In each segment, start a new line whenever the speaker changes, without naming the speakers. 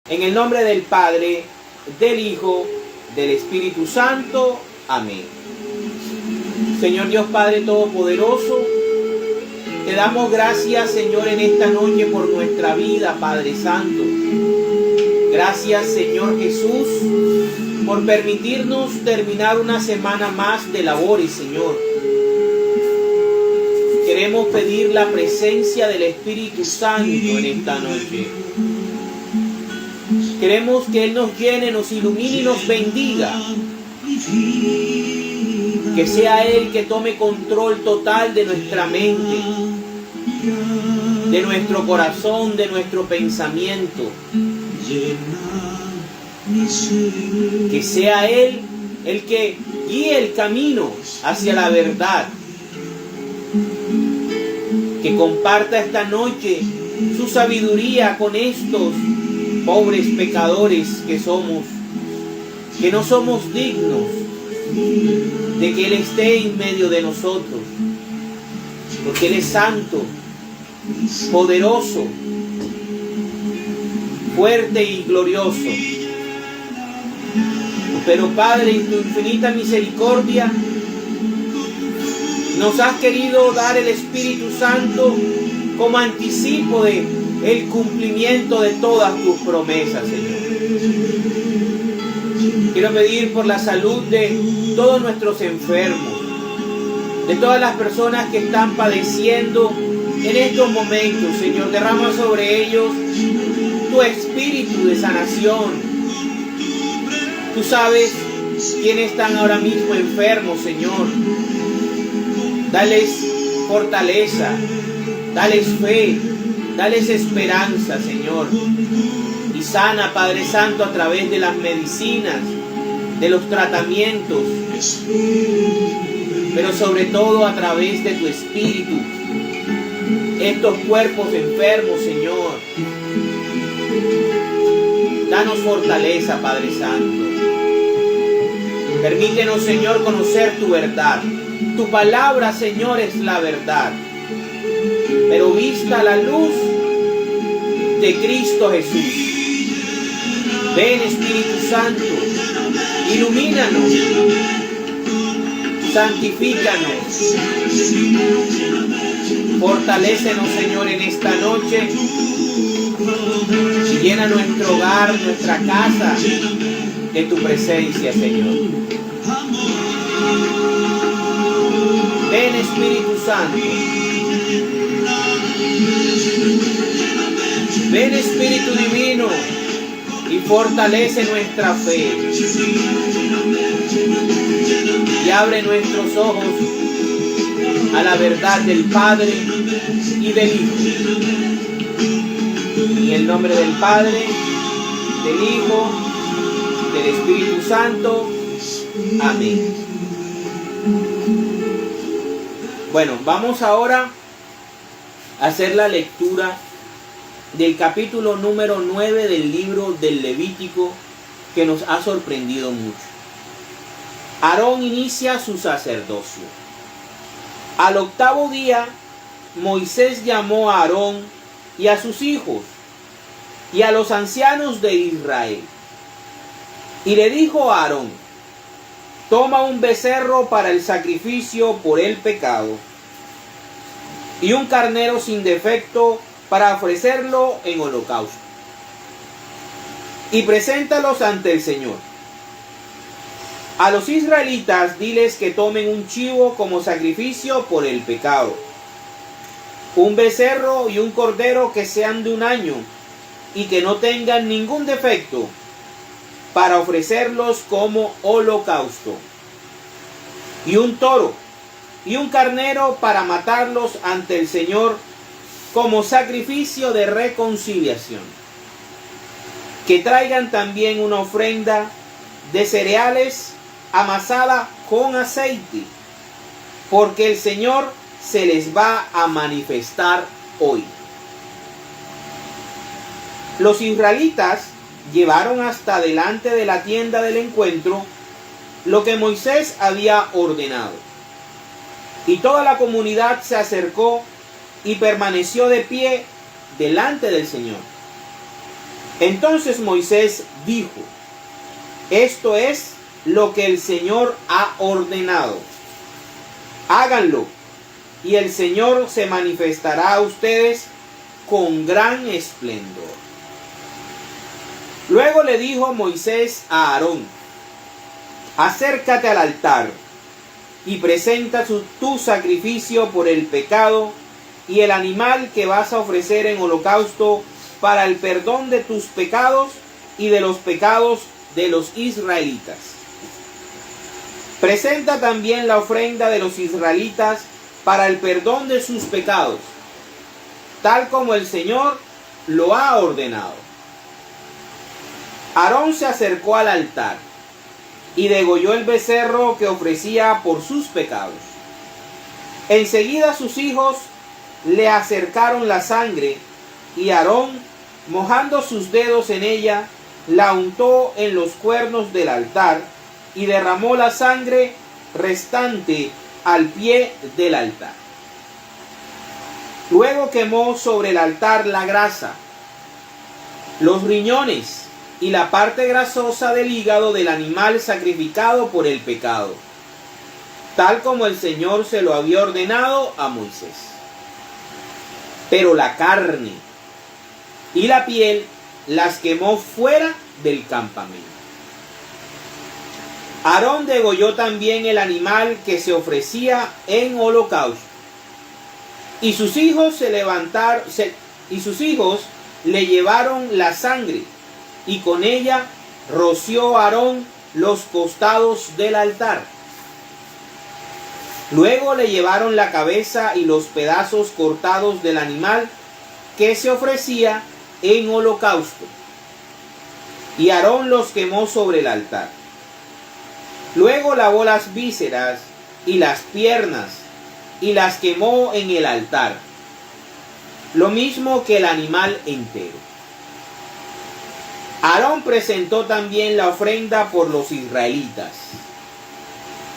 En el nombre del Padre, del Hijo, del Espíritu Santo. Amén. Señor Dios Padre Todopoderoso, te damos gracias, Señor, en esta noche por nuestra vida, Padre Santo. Gracias, Señor Jesús, por permitirnos terminar una semana más de labores, Señor. Queremos pedir la presencia del Espíritu Santo en esta noche. Queremos que Él nos llene, nos ilumine y nos bendiga. Que sea Él que tome control total de nuestra mente, de nuestro corazón, de nuestro pensamiento. Que sea Él el que guíe el camino hacia la verdad. Que comparta esta noche su sabiduría con estos pobres pecadores que somos, que no somos dignos de que Él esté en medio de nosotros, porque Él es santo, poderoso, fuerte y glorioso. Pero Padre, en tu infinita misericordia, nos has querido dar el Espíritu Santo como anticipo de el cumplimiento de todas tus promesas, Señor. Quiero pedir por la salud de todos nuestros enfermos, de todas las personas que están padeciendo en estos momentos, Señor. Derrama sobre ellos tu espíritu de sanación. Tú sabes quiénes están ahora mismo enfermos, Señor. Dales fortaleza, dales fe, dales esperanza, Señor. Y sana, Padre Santo, a través de las medicinas, de los tratamientos, pero sobre todo a través de tu Espíritu. Estos cuerpos enfermos, Señor. Danos fortaleza, Padre Santo. Permítenos, Señor, conocer tu verdad. Tu palabra, Señor, es la verdad, pero vista a la luz de Cristo Jesús. Ven, Espíritu Santo, ilumínanos, santifícanos, fortalécenos, Señor, en esta noche. Llena nuestro hogar, nuestra casa de tu presencia, Señor. Ven, Espíritu Santo. Ven, Espíritu Divino, y fortalece nuestra fe. Y abre nuestros ojos a la verdad del Padre y del Hijo. En el nombre del Padre, del Hijo, del Espíritu Santo. Amén. Bueno, vamos ahora a hacer la lectura del capítulo número 9 del libro del Levítico, que nos ha sorprendido mucho. Aarón inicia su sacerdocio. Al octavo día, Moisés llamó a Aarón y a sus hijos y a los ancianos de Israel. Y le dijo a Aarón: toma un becerro para el sacrificio por el pecado, y un carnero sin defecto para ofrecerlo en holocausto. Y preséntalos ante el Señor. A los israelitas diles que tomen un chivo como sacrificio por el pecado, un becerro y un cordero que sean de un año y que no tengan ningún defecto, para ofrecerlos como holocausto, y un toro y un carnero para matarlos ante el Señor como sacrificio de reconciliación. Que traigan también una ofrenda de cereales amasada con aceite, porque el Señor se les va a manifestar hoy. Los israelitas llevaron hasta delante de la tienda del encuentro lo que Moisés había ordenado. Y toda la comunidad se acercó y permaneció de pie delante del Señor. Entonces Moisés dijo: esto es lo que el Señor ha ordenado. Háganlo, y el Señor se manifestará a ustedes con gran esplendor. Luego le dijo Moisés a Aarón: acércate al altar y presenta tu sacrificio por el pecado y el animal que vas a ofrecer en holocausto para el perdón de tus pecados y de los pecados de los israelitas. Presenta también la ofrenda de los israelitas para el perdón de sus pecados, tal como el Señor lo ha ordenado. Aarón se acercó al altar y degolló el becerro que ofrecía por sus pecados. Enseguida sus hijos le acercaron la sangre, y Aarón, mojando sus dedos en ella, la untó en los cuernos del altar y derramó la sangre restante al pie del altar. Luego quemó sobre el altar la grasa, los riñones y la parte grasosa del hígado del animal sacrificado por el pecado, tal como el Señor se lo había ordenado a Moisés. Pero la carne y la piel las quemó fuera del campamento. Aarón degolló también el animal que se ofrecía en holocausto, y sus hijos le llevaron la sangre, y con ella roció Aarón los costados del altar. Luego le llevaron la cabeza y los pedazos cortados del animal que se ofrecía en holocausto, y Aarón los quemó sobre el altar. Luego lavó las vísceras y las piernas y las quemó en el altar, lo mismo que el animal entero. Aarón presentó también la ofrenda por los israelitas.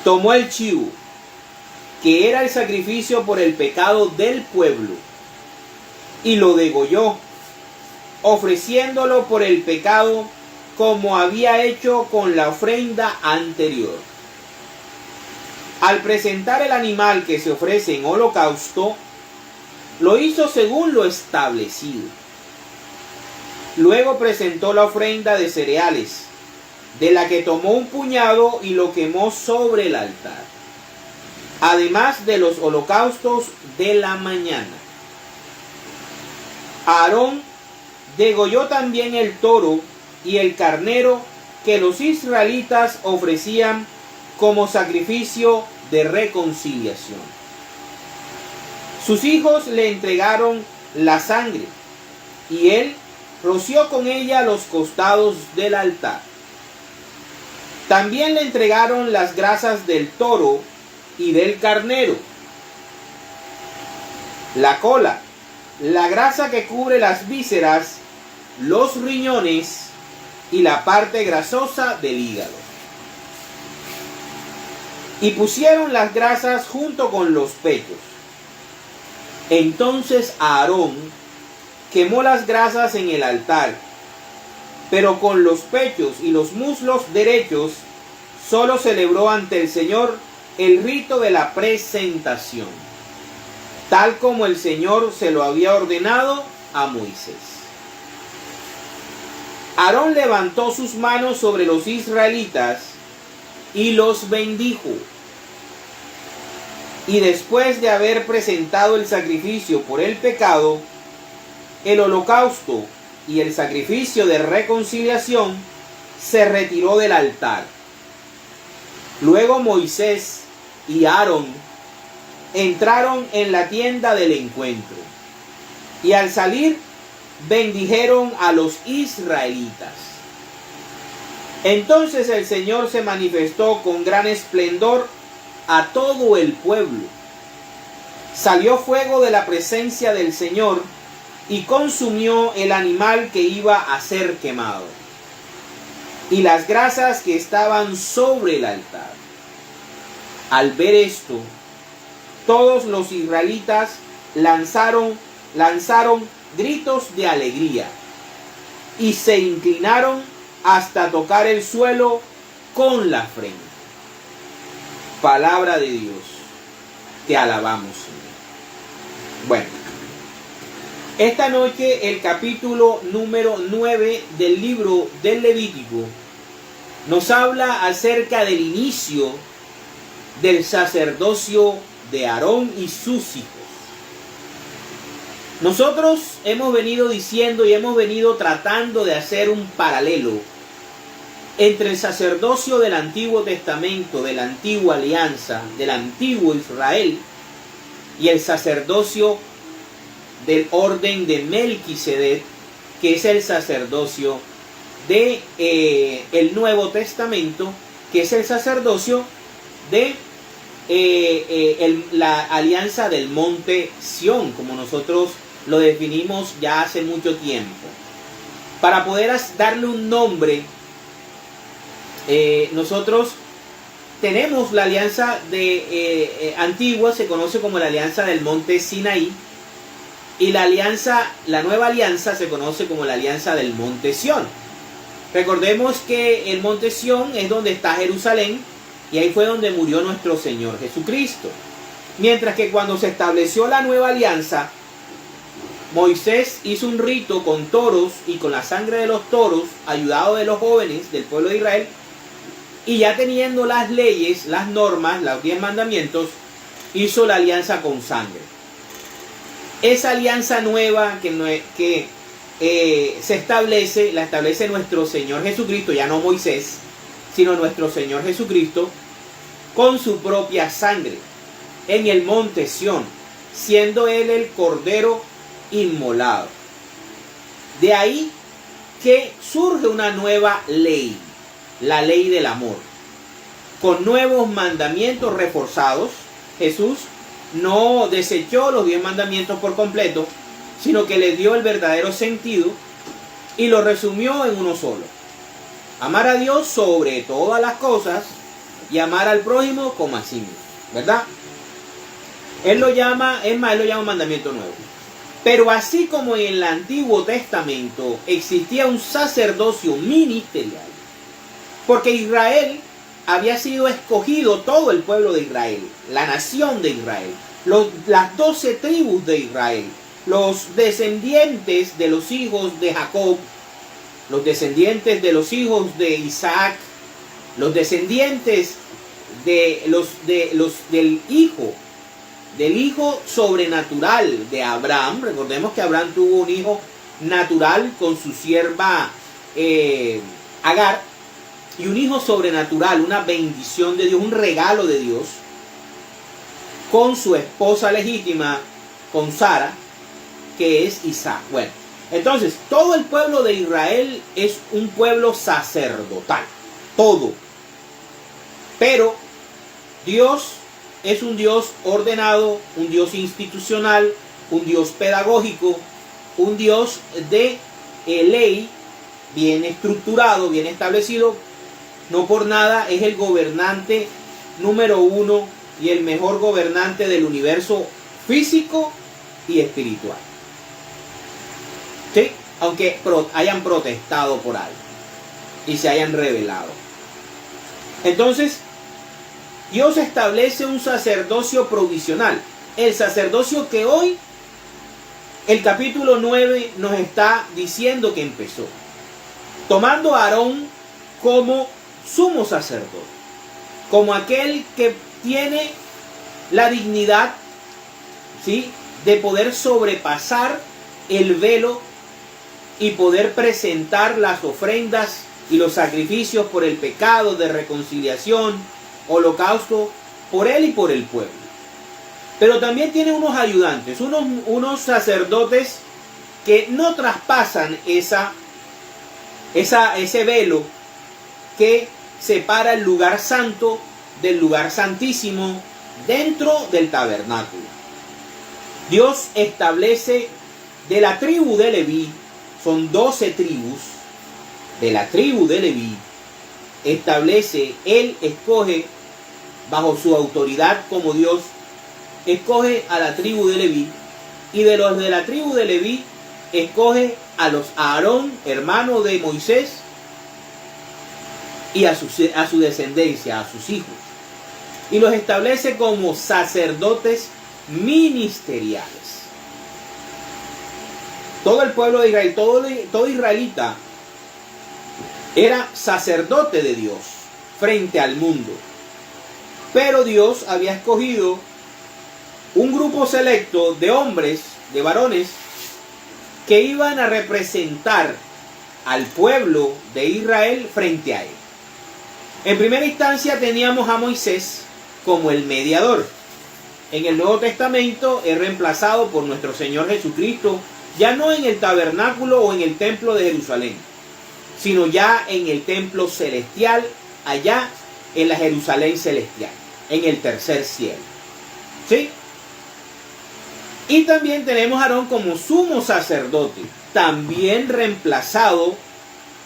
Tomó el chivo, que era el sacrificio por el pecado del pueblo, y lo degolló, ofreciéndolo por el pecado como había hecho con la ofrenda anterior. Al presentar el animal que se ofrece en holocausto, lo hizo según lo establecido. Luego presentó la ofrenda de cereales, de la que tomó un puñado y lo quemó sobre el altar, además de los holocaustos de la mañana. Aarón degolló también el toro y el carnero que los israelitas ofrecían como sacrificio de reconciliación. Sus hijos le entregaron la sangre, y él roció con ella los costados del altar. También le entregaron las grasas del toro y del carnero, la cola, la grasa que cubre las vísceras, los riñones y la parte grasosa del hígado. Y pusieron las grasas junto con los pechos. Entonces Aarón quemó las grasas en el altar, pero con los pechos y los muslos derechos solo celebró ante el Señor el rito de la presentación, tal como el Señor se lo había ordenado a Moisés. Aarón levantó sus manos sobre los israelitas y los bendijo. Y después de haber presentado el sacrificio por el pecado, el holocausto y el sacrificio de reconciliación, se retiró del altar. Luego Moisés y Aarón entraron en la tienda del encuentro, y al salir bendijeron a los israelitas. Entonces el Señor se manifestó con gran esplendor a todo el pueblo. Salió fuego de la presencia del Señor y consumió el animal que iba a ser quemado, y las grasas que estaban sobre el altar. Al ver esto, todos los israelitas lanzaron gritos de alegría, y se inclinaron hasta tocar el suelo con la frente. Palabra de Dios. Te alabamos, Señor. Bueno, esta noche el capítulo número 9 del libro del Levítico nos habla acerca del inicio del sacerdocio de Aarón y sus hijos. Nosotros hemos venido diciendo y hemos venido tratando de hacer un paralelo entre el sacerdocio del Antiguo Testamento, de la Antigua Alianza, del Antiguo Israel, y el sacerdocio del orden de Melquisedec, que es el sacerdocio de el Nuevo Testamento, que es el sacerdocio de la alianza del monte Sión, como nosotros lo definimos ya hace mucho tiempo. Para poder darle un nombre, nosotros tenemos la alianza antigua, se conoce como la alianza del monte Sinaí, y la nueva alianza se conoce como la alianza del monte Sión. Recordemos que el monte Sión es donde está Jerusalén, y ahí fue donde murió nuestro Señor Jesucristo. Mientras que cuando se estableció la nueva alianza, Moisés hizo un rito con toros y con la sangre de los toros, ayudado de los jóvenes del pueblo de Israel, y ya teniendo las leyes, las normas, los 10 mandamientos, hizo la alianza con sangre. Esa alianza nueva que se establece, la establece nuestro Señor Jesucristo, ya no Moisés, sino nuestro Señor Jesucristo, con su propia sangre, en el monte Sión, siendo Él el Cordero inmolado. De ahí que surge una nueva ley, la ley del amor, con nuevos mandamientos reforzados. Jesús no desechó los 10 mandamientos por completo, sino que le dio el verdadero sentido y lo resumió en uno solo: amar a Dios sobre todas las cosas y amar al prójimo como a sí mismo, ¿verdad? Él lo llama un mandamiento nuevo. Pero así como en el Antiguo Testamento existía un sacerdocio ministerial, porque Israel había sido escogido, todo el pueblo de Israel, la nación de Israel, las 12 tribus de Israel, los descendientes de los hijos de Jacob, los descendientes de los hijos de Isaac, los descendientes del hijo sobrenatural de Abraham. Recordemos que Abraham tuvo un hijo natural con su sierva Agar, y un hijo sobrenatural, una bendición de Dios, un regalo de Dios, con su esposa legítima, con Sara, que es Isaac. Bueno, entonces todo el pueblo de Israel es un pueblo sacerdotal, todo. Pero Dios es un Dios ordenado, un Dios institucional, un Dios pedagógico, un Dios de ley, bien estructurado, bien establecido. No por nada es el gobernante número 1 y el mejor gobernante del universo físico y espiritual. ¿Sí? Aunque hayan protestado por algo y se hayan rebelado. Entonces, Dios establece un sacerdocio provisional. El sacerdocio que hoy el capítulo 9 nos está diciendo que empezó. Tomando a Aarón como sumo sacerdote, como aquel que tiene la dignidad, ¿sí?, de poder sobrepasar el velo y poder presentar las ofrendas y los sacrificios por el pecado, de reconciliación, holocausto, por él y por el pueblo. Pero también tiene unos ayudantes, unos sacerdotes que no traspasan ese velo que separa el lugar santo del lugar santísimo dentro del tabernáculo. Dios establece de la tribu de Leví, son 12 tribus, de la tribu de Leví, establece, él escoge bajo su autoridad como Dios, escoge a la tribu de Leví, y de los de la tribu de Leví escoge a Aarón, hermano de Moisés, y a su descendencia, a sus hijos. Y los establece como sacerdotes ministeriales. Todo el pueblo de Israel, todo israelita, era sacerdote de Dios frente al mundo. Pero Dios había escogido un grupo selecto de hombres, de varones, que iban a representar al pueblo de Israel frente a él. En primera instancia teníamos a Moisés como el mediador. En el Nuevo Testamento es reemplazado por nuestro Señor Jesucristo, ya no en el tabernáculo o en el templo de Jerusalén, sino ya en el templo celestial, allá en la Jerusalén celestial, en el tercer cielo. ¿Sí? Y también tenemos a Aarón como sumo sacerdote, también reemplazado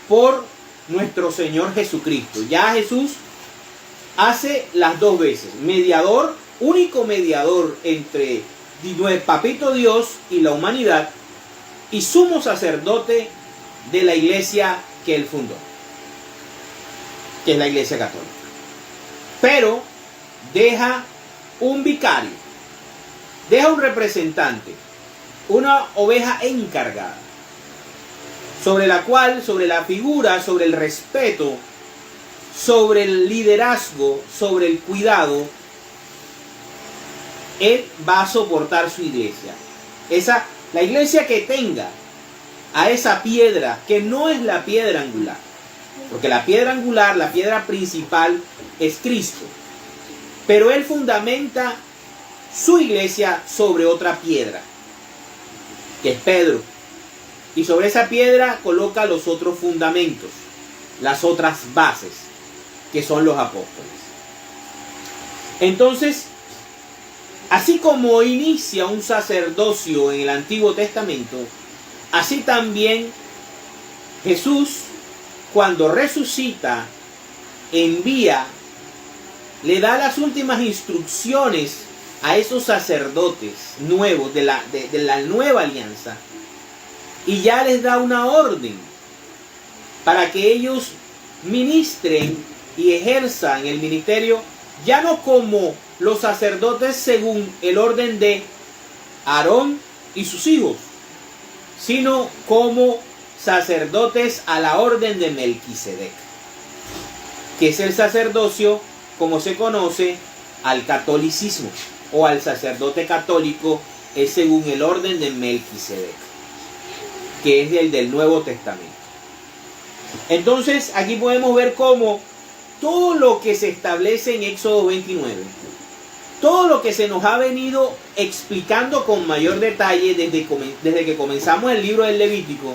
por nuestro Señor Jesucristo. Ya Jesús hace las dos veces, mediador, único mediador entre el Papito Dios y la humanidad, y sumo sacerdote de la iglesia que él fundó, que es la Iglesia Católica. Pero deja un vicario, deja un representante, una oveja encargada, sobre la cual, sobre la figura, sobre el respeto, sobre el liderazgo, sobre el cuidado, él va a soportar su iglesia. La iglesia que tenga a esa piedra, que no es la piedra angular, porque la piedra angular, la piedra principal, es Cristo. Pero él fundamenta su iglesia sobre otra piedra, que es Pedro. Y sobre esa piedra coloca los otros fundamentos, las otras bases, que son los apóstoles. Entonces, así como inicia un sacerdocio en el Antiguo Testamento, así también Jesús, cuando resucita, envía, le da las últimas instrucciones a esos sacerdotes nuevos de la nueva alianza, y ya les da una orden para que ellos ministren y ejerzan el ministerio, ya no como los sacerdotes según el orden de Aarón y sus hijos, sino como sacerdotes a la orden de Melquisedec, que es el sacerdocio como se conoce al catolicismo, o al sacerdote católico es según el orden de Melquisedec, que es el del Nuevo Testamento. Entonces aquí podemos ver cómo todo lo que se establece en Éxodo 29, todo lo que se nos ha venido explicando con mayor detalle desde que comenzamos el libro del Levítico,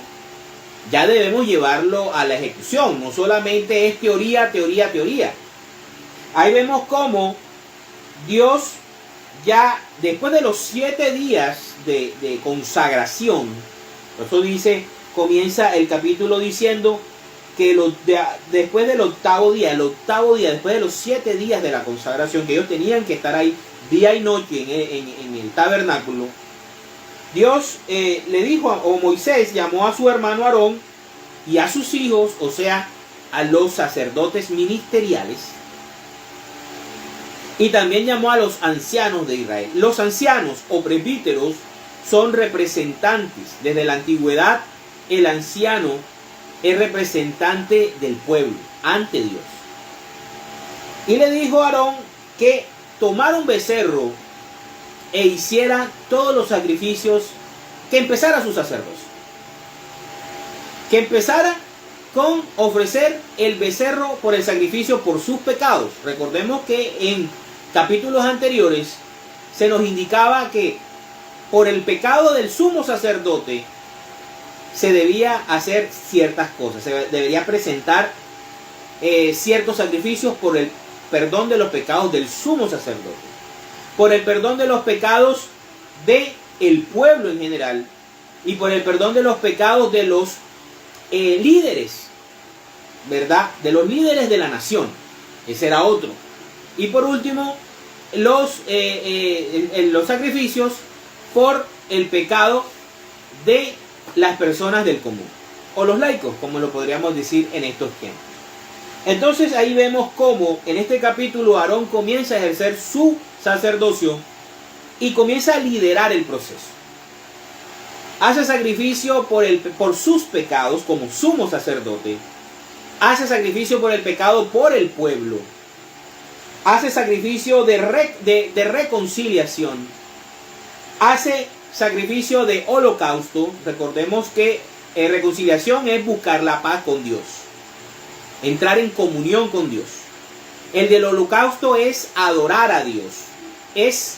ya debemos llevarlo a la ejecución. No solamente es teoría, teoría, teoría. Ahí vemos cómo Dios, ya después de los 7 días de consagración, por eso comienza el capítulo diciendo que después del octavo día, después de los 7 días de la consagración, que ellos tenían que estar ahí día y noche en el tabernáculo, Dios le dijo, o Moisés llamó a su hermano Aarón y a sus hijos, o sea, a los sacerdotes ministeriales, y también llamó a los ancianos de Israel. Los ancianos o presbíteros son representantes. Desde la antigüedad, el anciano es representante del pueblo ante Dios. Y le dijo a Aarón que tomara un becerro e hiciera todos los sacrificios, que empezara su sacerdocio, que empezara con ofrecer el becerro por el sacrificio por sus pecados. Recordemos que en capítulos anteriores se nos indicaba que por el pecado del sumo sacerdote se debía hacer ciertas cosas, se debería presentar ciertos sacrificios por el perdón de los pecados del sumo sacerdote, por el perdón de los pecados del pueblo en general, y por el perdón de los pecados de los líderes, ¿verdad? De los líderes de la nación. Ese era otro. Y por último, los sacrificios por el pecado de las personas del común, o los laicos, como lo podríamos decir en estos tiempos. Entonces ahí vemos cómo en este capítulo Aarón comienza a ejercer su sacerdocio y comienza a liderar el proceso. Hace sacrificio por sus pecados como sumo sacerdote. Hace sacrificio por el pecado por el pueblo. Hace sacrificio de reconciliación. Hace sacrificio de holocausto. Recordemos que reconciliación es buscar la paz con Dios. Entrar en comunión con Dios. El del holocausto es adorar a Dios. Es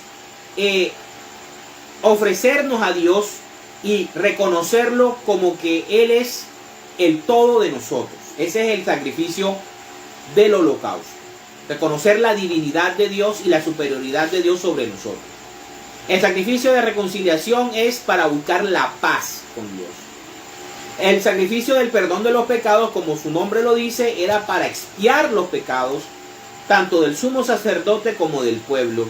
ofrecernos a Dios y reconocerlo como que Él es el todo de nosotros. Ese es el sacrificio del holocausto. Reconocer la divinidad de Dios y la superioridad de Dios sobre nosotros. El sacrificio de reconciliación es para buscar la paz con Dios. El sacrificio del perdón de los pecados, como su nombre lo dice, era para expiar los pecados, tanto del sumo sacerdote como del pueblo.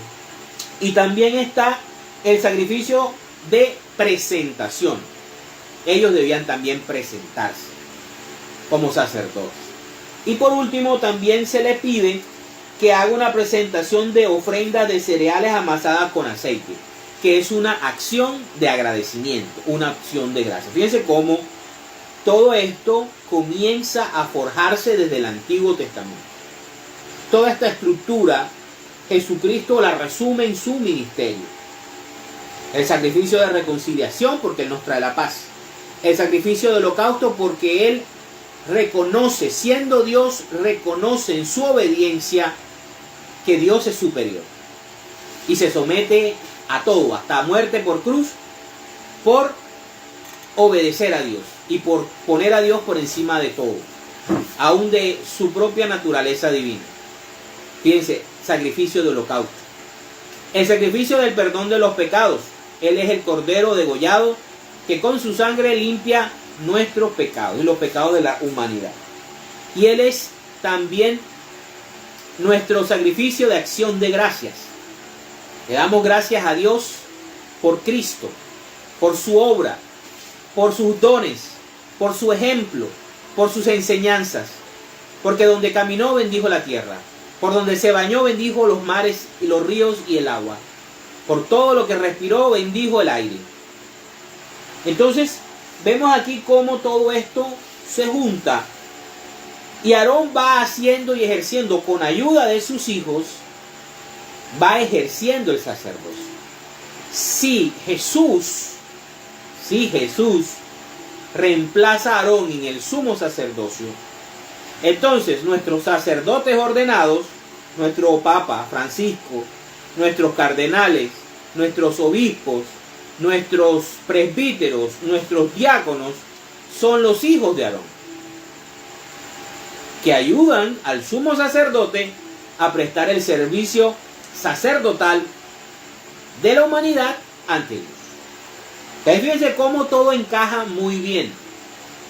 Y también está el sacrificio de presentación. Ellos debían también presentarse como sacerdotes. Y por último, también se le pide que haga una presentación de ofrenda de cereales amasadas con aceite, que es una acción de agradecimiento, una acción de gracia. Fíjense cómo todo esto comienza a forjarse desde el Antiguo Testamento. Toda esta estructura, Jesucristo la resume en su ministerio. El sacrificio de reconciliación, porque Él nos trae la paz. El sacrificio de holocausto, porque Él reconoce, siendo Dios, reconoce en su obediencia que Dios es superior. Y se somete a todo, hasta muerte por cruz, por obedecer a Dios y por poner a Dios por encima de todo, aún de su propia naturaleza divina. Fíjense, sacrificio de holocausto. El sacrificio del perdón de los pecados. Él es el cordero degollado que con su sangre limpia nuestros pecados y los pecados de la humanidad. Y Él es también nuestro sacrificio de acción de gracias. Le damos gracias a Dios por Cristo, por su obra, por sus dones, por su ejemplo, por sus enseñanzas. Porque donde caminó bendijo la tierra, por donde se bañó bendijo los mares y los ríos y el agua. Por todo lo que respiró bendijo el aire. Entonces vemos aquí cómo todo esto se junta. Y Aarón va haciendo y ejerciendo con ayuda de sus hijos, va ejerciendo el sacerdocio. Si Jesús reemplaza a Aarón en el sumo sacerdocio, entonces nuestros sacerdotes ordenados, nuestro Papa Francisco, nuestros cardenales, nuestros obispos, nuestros presbíteros, nuestros diáconos, son los hijos de Aarón, que ayudan al sumo sacerdote a prestar el servicio sacerdotal de la humanidad ante Dios. Entonces fíjense cómo todo encaja muy bien,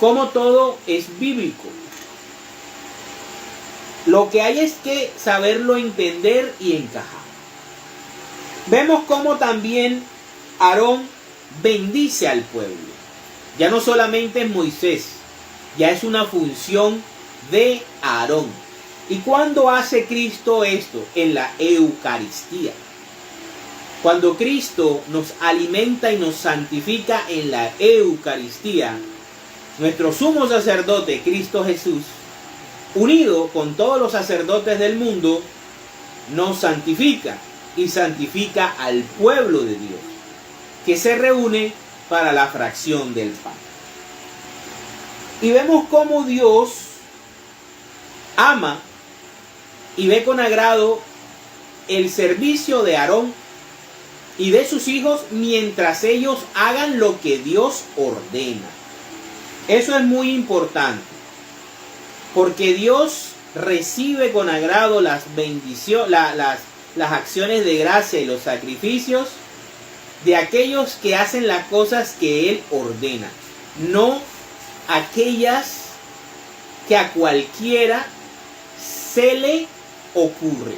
cómo todo es bíblico. Lo que hay es que saberlo entender y encajar. Vemos cómo también Aarón bendice al pueblo. Ya no solamente es Moisés, ya es una función de Aarón. ¿Y cuándo hace Cristo esto? En la Eucaristía. Cuando Cristo nos alimenta y nos santifica en la Eucaristía, nuestro sumo sacerdote, Cristo Jesús, unido con todos los sacerdotes del mundo, nos santifica y santifica al pueblo de Dios, que se reúne para la fracción del pan. Y vemos cómo Dios ama y ve con agrado el servicio de Aarón y de sus hijos mientras ellos hagan lo que Dios ordena. Eso es muy importante, porque Dios recibe con agrado las bendiciones, las acciones de gracia y los sacrificios de aquellos que hacen las cosas que Él ordena, no aquellas que a cualquiera se le ocurre.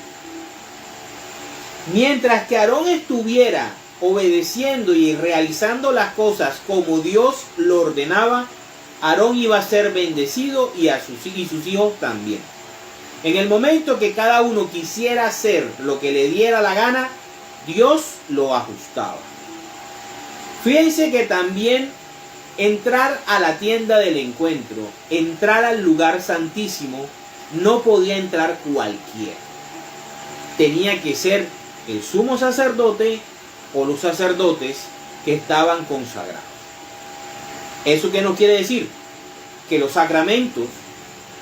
Mientras que Aarón estuviera obedeciendo y realizando las cosas como Dios lo ordenaba, Aarón iba a ser bendecido y sus hijos también. En el momento que cada uno quisiera hacer lo que le diera la gana, Dios lo ajustaba. Fíjense que también entrar a la tienda del encuentro, entrar al lugar santísimo, no podía entrar cualquiera. Tenía que ser el sumo sacerdote o los sacerdotes que estaban consagrados. ¿Eso qué nos quiere decir? Que los sacramentos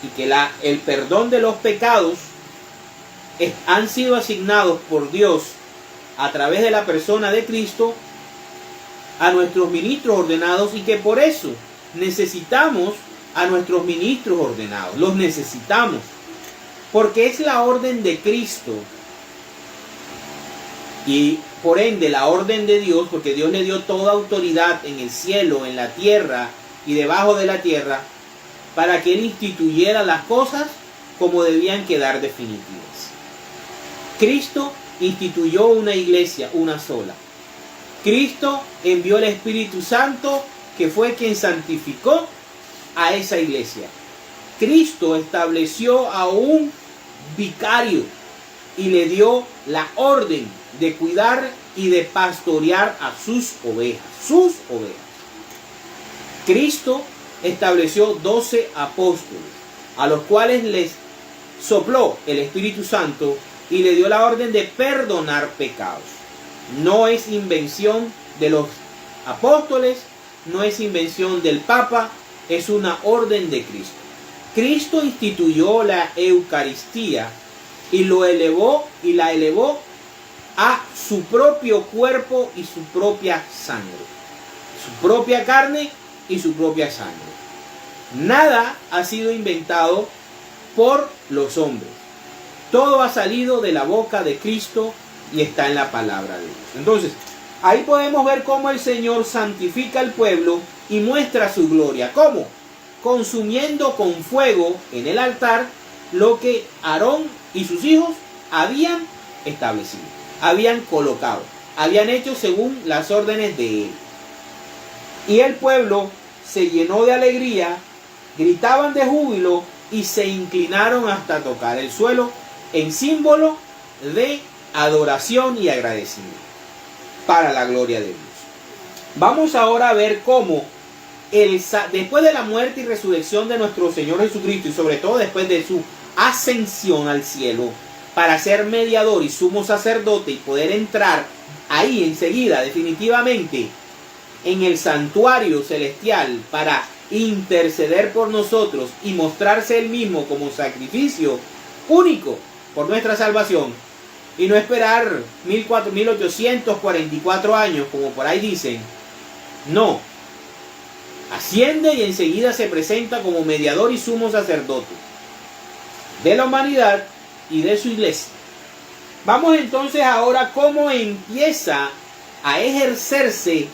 y que el perdón de los pecados han sido asignados por Dios a través de la persona de Cristo a nuestros ministros ordenados, y que por eso necesitamos a nuestros ministros ordenados. Los necesitamos porque es la orden de Cristo y por ende la orden de Dios, porque Dios le dio toda autoridad en el cielo, en la tierra y debajo de la tierra, para que Él instituyera las cosas como debían quedar definitivas. Cristo instituyó una iglesia, una sola. Cristo envió el Espíritu Santo, que fue quien santificó a esa iglesia. Cristo estableció a un vicario y le dio la orden de cuidar y de pastorear a sus ovejas. Sus ovejas. Cristo estableció 12 apóstoles, a los cuales les sopló el Espíritu Santo y le dio la orden de perdonar pecados. No es invención de los apóstoles, no es invención del Papa, es una orden de Cristo. Cristo instituyó la Eucaristía y la elevó a su propio cuerpo y su propia sangre, su propia carne y su propia sangre. Nada ha sido inventado por los hombres. Todo ha salido de la boca de Cristo y está en la palabra de Dios. Entonces, ahí podemos ver cómo el Señor santifica al pueblo y muestra su gloria. ¿Cómo? Consumiendo con fuego en el altar lo que Aarón y sus hijos habían establecido, habían colocado, habían hecho según las órdenes de él. Y el pueblo se llenó de alegría, gritaban de júbilo y se inclinaron hasta tocar el suelo en símbolo de adoración y agradecimiento para la gloria de Dios. Vamos ahora a ver cómo después de la muerte y resurrección de nuestro Señor Jesucristo, y sobre todo después de su ascensión al cielo para ser mediador y sumo sacerdote y poder entrar ahí enseguida definitivamente en el santuario celestial para interceder por nosotros y mostrarse él mismo como sacrificio único por nuestra salvación, y no esperar 1844 años como por ahí dicen. No, asciende y enseguida se presenta como mediador y sumo sacerdote de la humanidad y de su iglesia. Vamos entonces ahora cómo empieza a ejercerse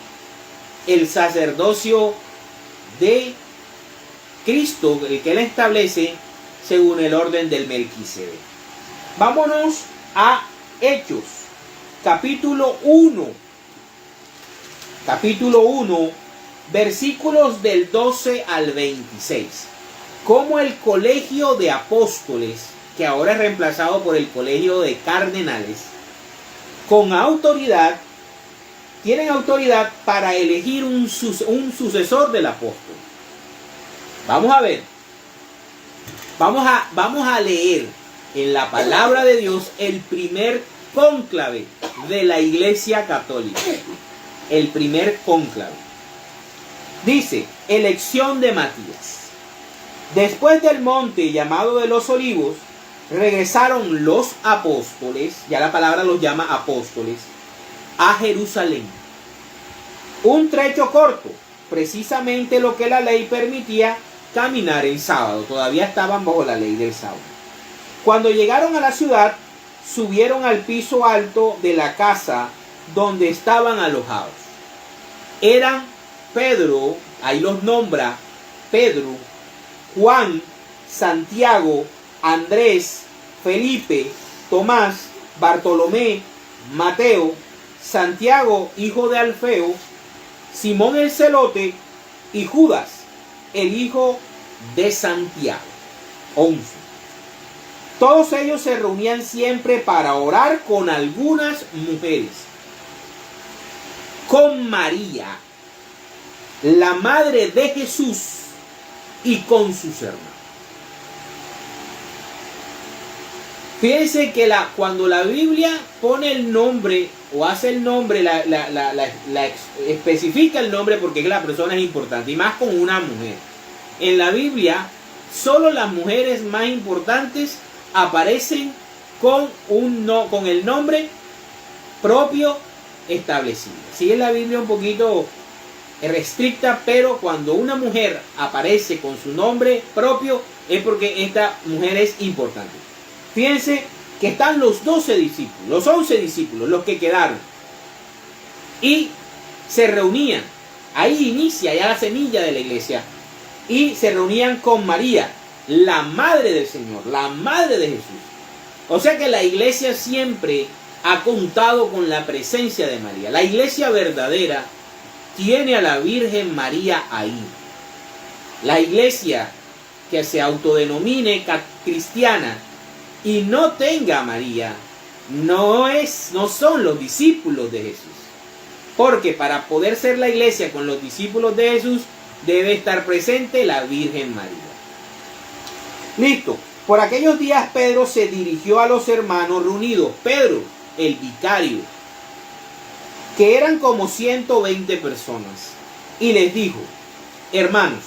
el sacerdocio de Cristo, el que él establece según el orden del Melquisedec. Vámonos a Hechos, capítulo 1, versículos del 12 al 26. Como el colegio de apóstoles, que ahora es reemplazado por el colegio de cardenales, con autoridad, tienen autoridad para elegir un sucesor del apóstol. Vamos a ver. Vamos a leer en la palabra de Dios el primer cónclave de la Iglesia Católica. El primer cónclave. Dice, elección de Matías. Después del monte llamado de los Olivos, regresaron los apóstoles, ya la palabra los llama apóstoles, a Jerusalén. Un trecho corto, precisamente lo que la ley permitía, caminar en sábado. Todavía estaban bajo la ley del sábado. Cuando llegaron a la ciudad, subieron al piso alto de la casa donde estaban alojados. Eran Pedro, ahí los nombra, Pedro, Juan, Santiago, Andrés, Felipe, Tomás, Bartolomé, Mateo, Santiago, hijo de Alfeo, Simón el Celote y Judas, el hijo de Santiago. 11. Todos ellos se reunían siempre para orar con algunas mujeres, con María, la madre de Jesús, y con sus hermanos. Fíjense que cuando la Biblia pone el nombre o hace el nombre, especifica el nombre porque la persona es importante, y más con una mujer. En la Biblia, solo las mujeres más importantes aparecen con el nombre propio establecido. Sí, es la Biblia un poquito restricta, pero cuando una mujer aparece con su nombre propio es porque esta mujer es importante. Fíjense que están los 12 discípulos, los 11 discípulos, los que quedaron, y se reunían. Ahí inicia ya la semilla de la iglesia, y se reunían con María, la madre del Señor, la madre de Jesús. O sea que la iglesia siempre ha contado con la presencia de María. La iglesia verdadera tiene a la Virgen María ahí. La iglesia que se autodenomine cristiana y no tenga a María, no son los discípulos de Jesús. Porque para poder ser la iglesia con los discípulos de Jesús, debe estar presente la Virgen María. Listo. Por aquellos días Pedro se dirigió a los hermanos reunidos. Pedro, el vicario, que eran como 120 personas, y les dijo: hermanos,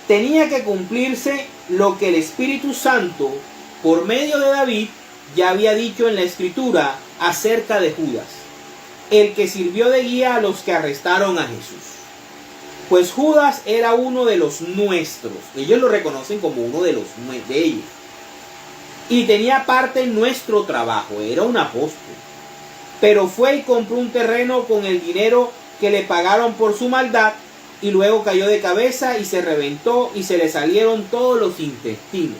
tenía que cumplirse lo que el Espíritu Santo, por medio de David, ya había dicho en la Escritura acerca de Judas, el que sirvió de guía a los que arrestaron a Jesús. Pues Judas era uno de los nuestros. Ellos lo reconocen como uno de ellos. Y tenía parte en nuestro trabajo. Era un apóstol. Pero fue y compró un terreno con el dinero que le pagaron por su maldad. Y luego cayó de cabeza y se reventó y se le salieron todos los intestinos.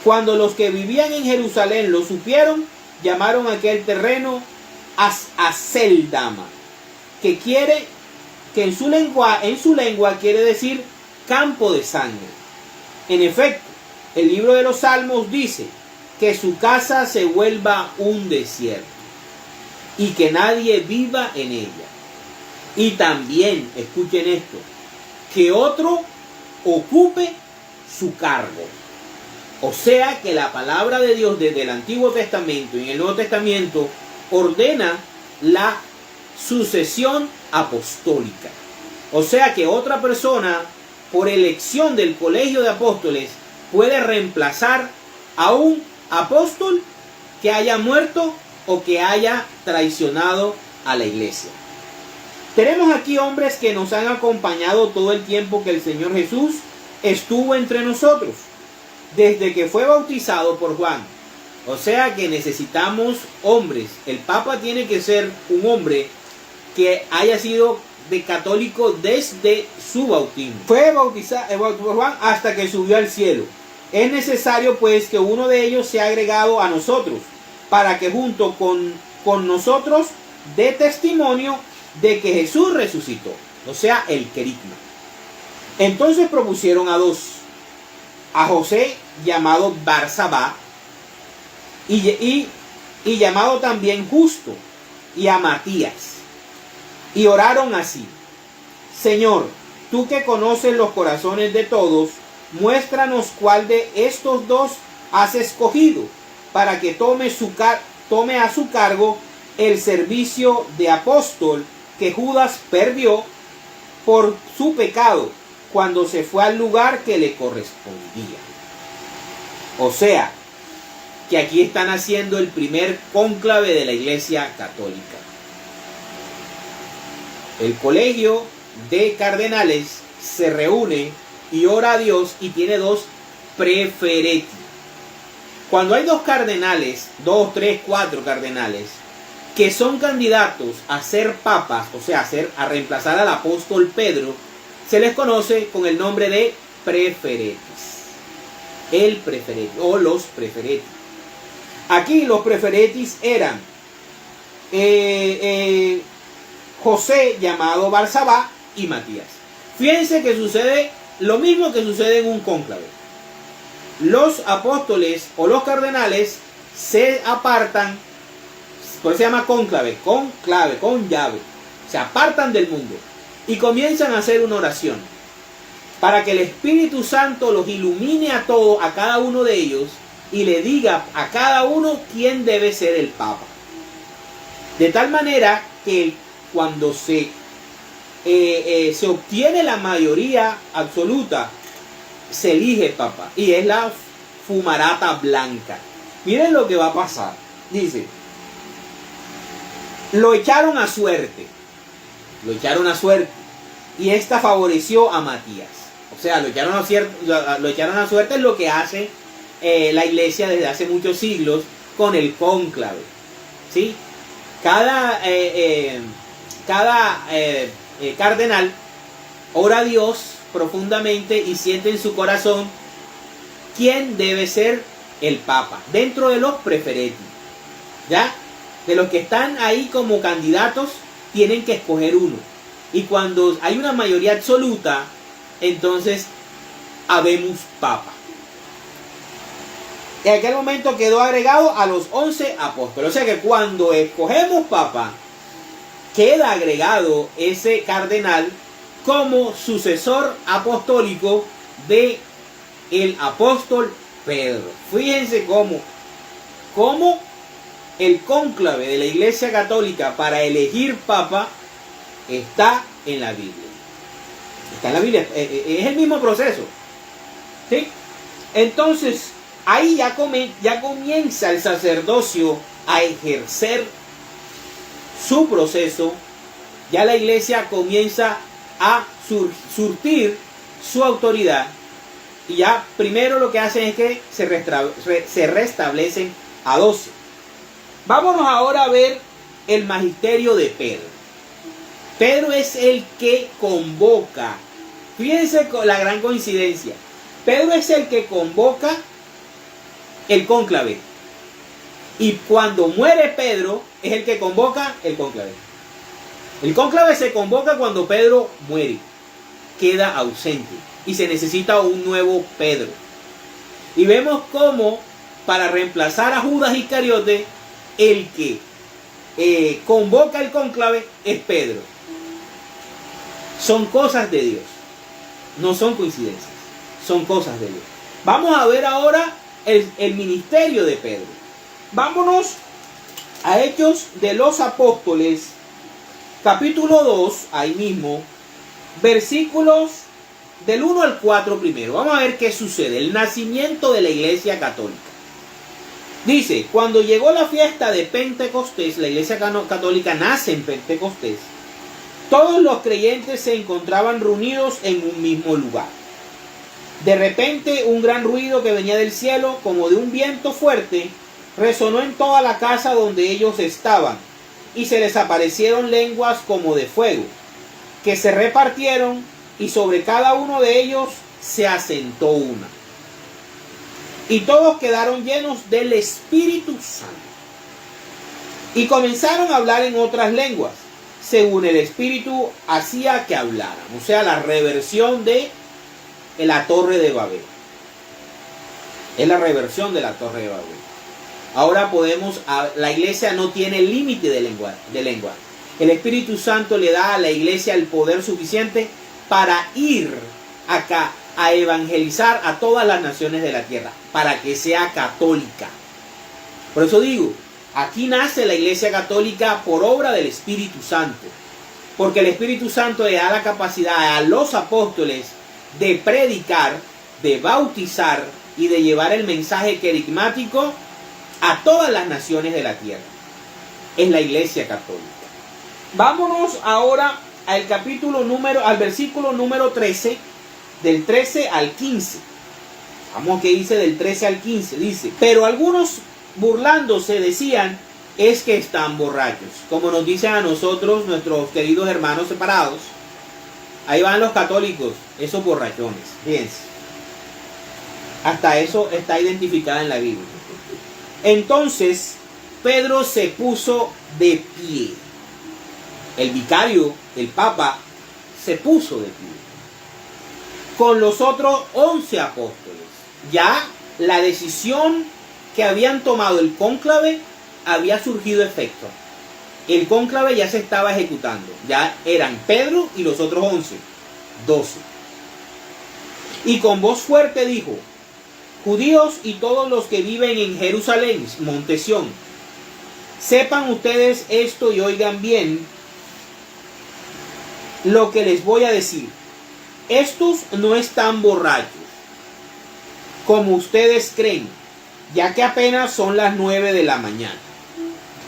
Cuando los que vivían en Jerusalén lo supieron, llamaron a aquel terreno Aceldama, que en su lengua quiere decir campo de sangre. En efecto, el libro de los Salmos dice que su casa se vuelva un desierto y que nadie viva en ella. Y también, escuchen esto, que otro ocupe su cargo. O sea que la palabra de Dios desde el Antiguo Testamento y en el Nuevo Testamento ordena la sucesión apostólica. O sea que otra persona, por elección del colegio de apóstoles, puede reemplazar a un apóstol que haya muerto o que haya traicionado a la iglesia. Tenemos aquí hombres que nos han acompañado todo el tiempo que el Señor Jesús estuvo entre nosotros, desde que fue bautizado por Juan. O sea que necesitamos hombres. El Papa tiene que ser un hombre que haya sido de católico desde su bautismo. Fue bautizado por Juan hasta que subió al cielo. Es necesario pues que uno de ellos sea agregado a nosotros, para que junto con nosotros dé testimonio de que Jesús resucitó. O sea, el querigma. Entonces propusieron a dos: a José, llamado Barsabá, y llamado también Justo, y a Matías. Y oraron así: Señor, tú que conoces los corazones de todos, muéstranos cuál de estos dos has escogido, para que tome a su cargo el servicio de apóstol que Judas perdió por su pecado cuando se fue al lugar que le correspondía. O sea, que aquí están haciendo el primer cónclave de la Iglesia Católica. El colegio de cardenales se reúne y ora a Dios y tiene dos prefereti. Cuando hay dos cardenales, 2, 3, 4 cardenales, que son candidatos a ser papas, o sea, a reemplazar al apóstol Pedro, se les conoce con el nombre de preferetis. El prefereti o los preferetis. Aquí los preferetis eran José llamado Barsabá y Matías. Fíjense que sucede lo mismo que sucede en un cónclave. Los apóstoles o los cardenales se apartan, por eso se llama cónclave, con clave, con llave. Se apartan del mundo y comienzan a hacer una oración para que el Espíritu Santo los ilumine a todos, a cada uno de ellos, y le diga a cada uno quién debe ser el Papa. De tal manera que cuando se obtiene la mayoría absoluta, se elige Papa, y es la fumarata blanca. Miren lo que va a pasar. Dice, lo echaron a suerte. Lo echaron a suerte. Y esta favoreció a Matías. O sea, lo echaron a suerte es lo que hace la iglesia desde hace muchos siglos con el cónclave. ¿Sí? Cada cardenal ora a Dios profundamente y siente en su corazón quién debe ser el Papa, dentro de los preferenti. ¿Ya? De los que están ahí como candidatos, tienen que escoger uno. Y cuando hay una mayoría absoluta, entonces habemos Papa. En aquel momento quedó agregado a los 11 apóstoles. O sea que cuando escogemos Papa, queda agregado ese cardenal como sucesor apostólico de el apóstol Pedro. Fíjense cómo el cónclave de la Iglesia Católica para elegir Papa está en la Biblia. Está en la Biblia. Es el mismo proceso. ¿Sí? Entonces, ahí ya comienza el sacerdocio a ejercer su proceso. Ya la Iglesia comienza a surtir su autoridad. Y ya primero lo que hacen es que se restablecen a 12. Vámonos ahora a ver el magisterio de Pedro. Pedro es el que convoca. Fíjense con la gran coincidencia. Pedro es el que convoca el cónclave. Y cuando muere Pedro, es el que convoca el cónclave. El cónclave se convoca cuando Pedro muere. Queda ausente. Y se necesita un nuevo Pedro. Y vemos cómo, para reemplazar a Judas Iscariote, el que convoca el cónclave es Pedro. Son cosas de Dios. No son coincidencias. Son cosas de Dios. Vamos a ver ahora el ministerio de Pedro. Vámonos a Hechos de los Apóstoles, capítulo 2, ahí mismo, versículos del 1 al 4 primero. Vamos a ver qué sucede. El nacimiento de la Iglesia Católica. Dice, cuando llegó la fiesta de Pentecostés, la Iglesia Católica nace en Pentecostés, todos los creyentes se encontraban reunidos en un mismo lugar. De repente, un gran ruido que venía del cielo, como de un viento fuerte, resonó en toda la casa donde ellos estaban, y se les aparecieron lenguas como de fuego, que se repartieron, y sobre cada uno de ellos se asentó una. Y todos quedaron llenos del Espíritu Santo. Y comenzaron a hablar en otras lenguas, según el Espíritu hacía que hablaran. O sea, la reversión de la Torre de Babel. Es la reversión de la Torre de Babel. Ahora la iglesia no tiene límite de lengua. El Espíritu Santo le da a la iglesia el poder suficiente para ir acá a evangelizar a todas las naciones de la tierra, para que sea católica. Por eso digo, aquí nace la Iglesia Católica por obra del Espíritu Santo, porque el Espíritu Santo le da la capacidad a los apóstoles de predicar, de bautizar y de llevar el mensaje querigmático a todas las naciones de la tierra. Es la Iglesia Católica. Vámonos ahora al versículo número 13, del 13 al 15. Vamos, que dice del 13 al 15. Dice, pero algunos burlándose decían, es que están borrachos. Como nos dicen a nosotros nuestros queridos hermanos separados. Ahí van los católicos, esos borrachones. Fíjense. Hasta eso está identificada en la Biblia. Entonces Pedro se puso de pie. El vicario, el Papa, se puso de pie. Con los otros 11 apóstoles. Ya la decisión que habían tomado el cónclave había surgido efecto. El cónclave ya se estaba ejecutando. Ya eran Pedro y los otros 11, 12. Y con voz fuerte dijo: judíos y todos los que viven en Jerusalén, monte Sión, sepan ustedes esto y oigan bien lo que les voy a decir. Estos no están borrachos, como ustedes creen, ya que apenas son las 9 de la mañana.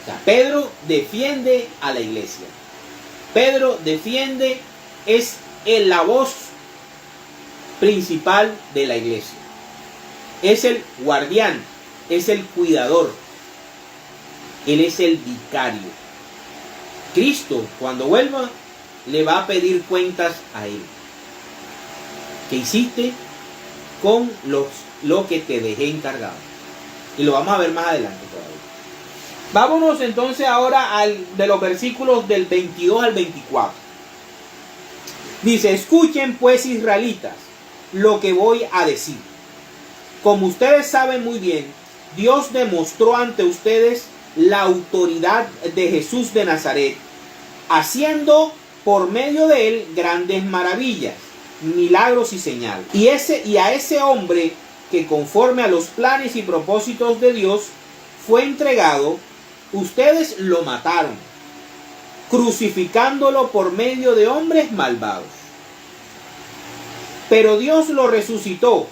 O sea, Pedro defiende a la iglesia. Pedro defiende, es la voz principal de la iglesia. Es el guardián, es el cuidador. Él es el vicario. Cristo, cuando vuelva, le va a pedir cuentas a él. ¿Qué hiciste con lo que te dejé encargado? Y lo vamos a ver más adelante todavía. Vámonos entonces ahora de los versículos del 22 al 24. Dice: escuchen pues, israelitas, lo que voy a decir. Como ustedes saben muy bien, Dios demostró ante ustedes la autoridad de Jesús de Nazaret, haciendo por medio de él grandes maravillas, milagros y señales. Y a ese hombre que conforme a los planes y propósitos de Dios fue entregado, ustedes lo mataron, crucificándolo por medio de hombres malvados. Pero Dios lo resucitó,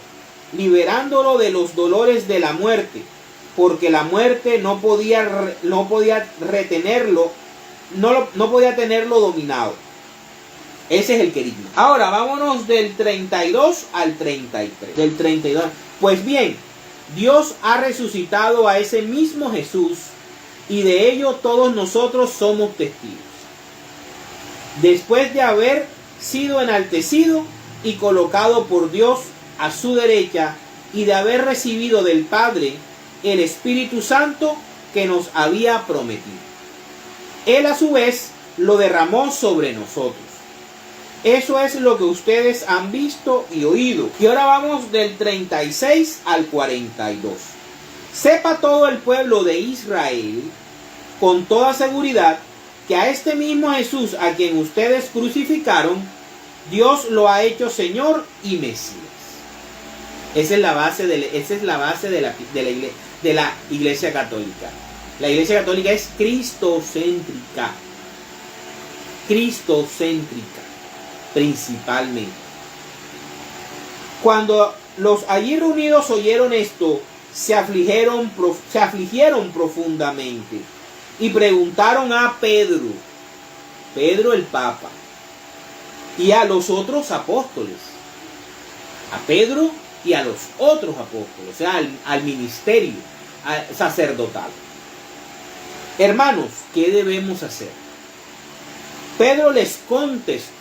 liberándolo de los dolores de la muerte, porque la muerte no podía retenerlo, no podía tenerlo dominado. Ese es el querigma. Ahora vámonos del 32 al 33. Del 32. Pues bien, Dios ha resucitado a ese mismo Jesús, y de ello todos nosotros somos testigos. Después de haber sido enaltecido y colocado por Dios a su derecha, y de haber recibido del Padre el Espíritu Santo que nos había prometido. Él a su vez lo derramó sobre nosotros. Eso es lo que ustedes han visto y oído. Y ahora vamos del 36 al 42. Sepa todo el pueblo de Israel con toda seguridad que a este mismo Jesús a quien ustedes crucificaron, Dios lo ha hecho Señor y Mesías. Esa es la base de la Iglesia Católica. La Iglesia Católica es cristocéntrica. Cristocéntrica, principalmente. Cuando los allí reunidos oyeron esto, se afligieron profundamente y preguntaron a Pedro el Papa, y a los otros apóstoles, a Pedro y a los otros apóstoles, o sea, al ministerio sacerdotal: hermanos, ¿qué debemos hacer? Pedro les contestó: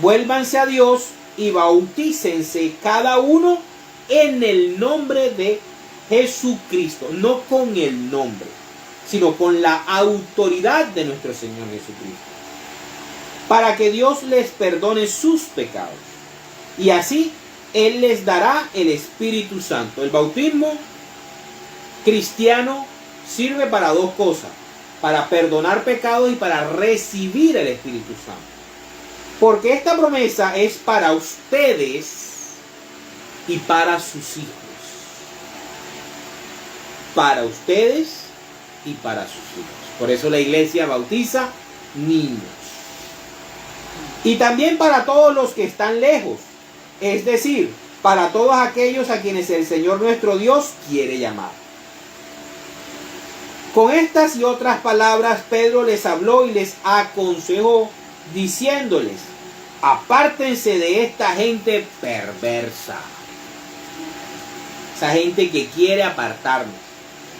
vuélvanse a Dios y bautícense cada uno en el nombre de Jesucristo, no con el nombre, sino con la autoridad de nuestro Señor Jesucristo, para que Dios les perdone sus pecados, y así Él les dará el Espíritu Santo. El bautismo cristiano sirve para dos cosas: para perdonar pecados y para recibir el Espíritu Santo. Porque esta promesa es para ustedes y para sus hijos. Para ustedes y para sus hijos. Por eso la iglesia bautiza niños. Y también para todos los que están lejos. Es decir, para todos aquellos a quienes el Señor nuestro Dios quiere llamar. Con estas y otras palabras Pedro les habló y les aconsejó, diciéndoles: apártense de esta gente perversa. Esa gente que quiere apartarnos.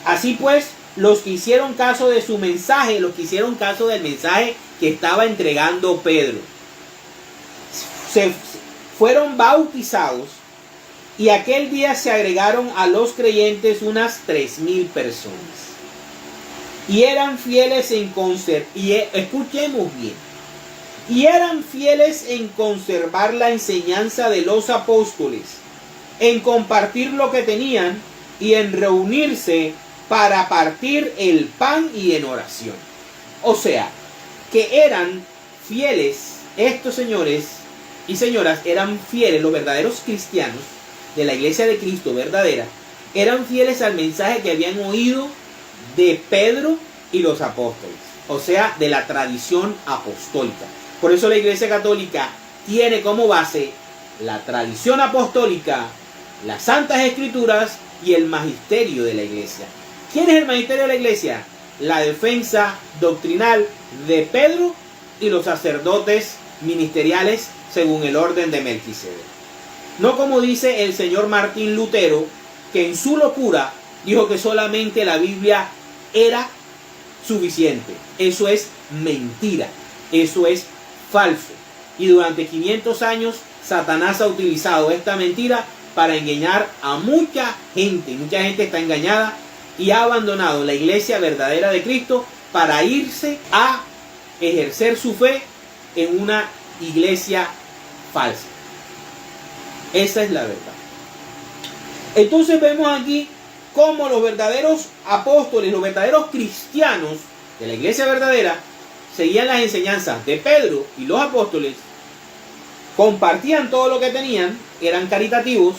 Así pues, los que hicieron caso de su mensaje, los que hicieron caso del mensaje que estaba entregando Pedro, fueron bautizados, y aquel día se agregaron a los creyentes unas 3,000 personas. y eran fieles en escuchemos bien, y eran fieles en conservar la enseñanza de los apóstoles, en compartir lo que tenían y en reunirse para partir el pan y en oración. O sea, que eran fieles, estos señores y señoras eran fieles, los verdaderos cristianos de la iglesia de Cristo verdadera, eran fieles al mensaje que habían oído de Pedro y los apóstoles, o sea, de la tradición apostólica. Por eso la iglesia católica tiene como base la tradición apostólica, las santas escrituras y el magisterio de la iglesia. ¿Quién es el magisterio de la iglesia? La defensa doctrinal de Pedro y los sacerdotes ministeriales según el orden de Melquisedec. No como dice el señor Martín Lutero, que en su locura dijo que solamente la Biblia era suficiente. Eso es mentira, eso es falso. Y durante 500 años Satanás ha utilizado esta mentira para engañar a mucha gente. Mucha gente está engañada y ha abandonado la iglesia verdadera de Cristo para irse a ejercer su fe en una iglesia falsa. Esa es la verdad. Entonces vemos aquí cómo los verdaderos apóstoles, los verdaderos cristianos de la iglesia verdadera, seguían las enseñanzas de Pedro y los apóstoles, compartían todo lo que tenían, eran caritativos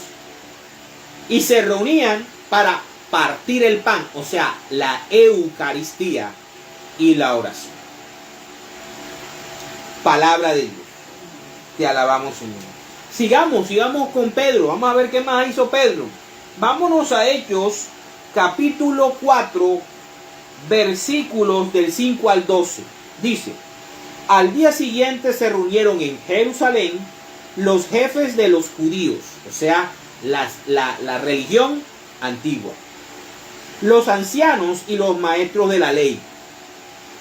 y se reunían para partir el pan, o sea, la Eucaristía y la oración. Palabra de Dios. Te alabamos, Señor. Sigamos con Pedro. Vamos a ver qué más hizo Pedro. Vámonos a Hechos, capítulo 4, versículos del 5 al 12. Dice: al día siguiente se reunieron en Jerusalén los jefes de los judíos, o sea, la religión antigua, los ancianos y los maestros de la ley.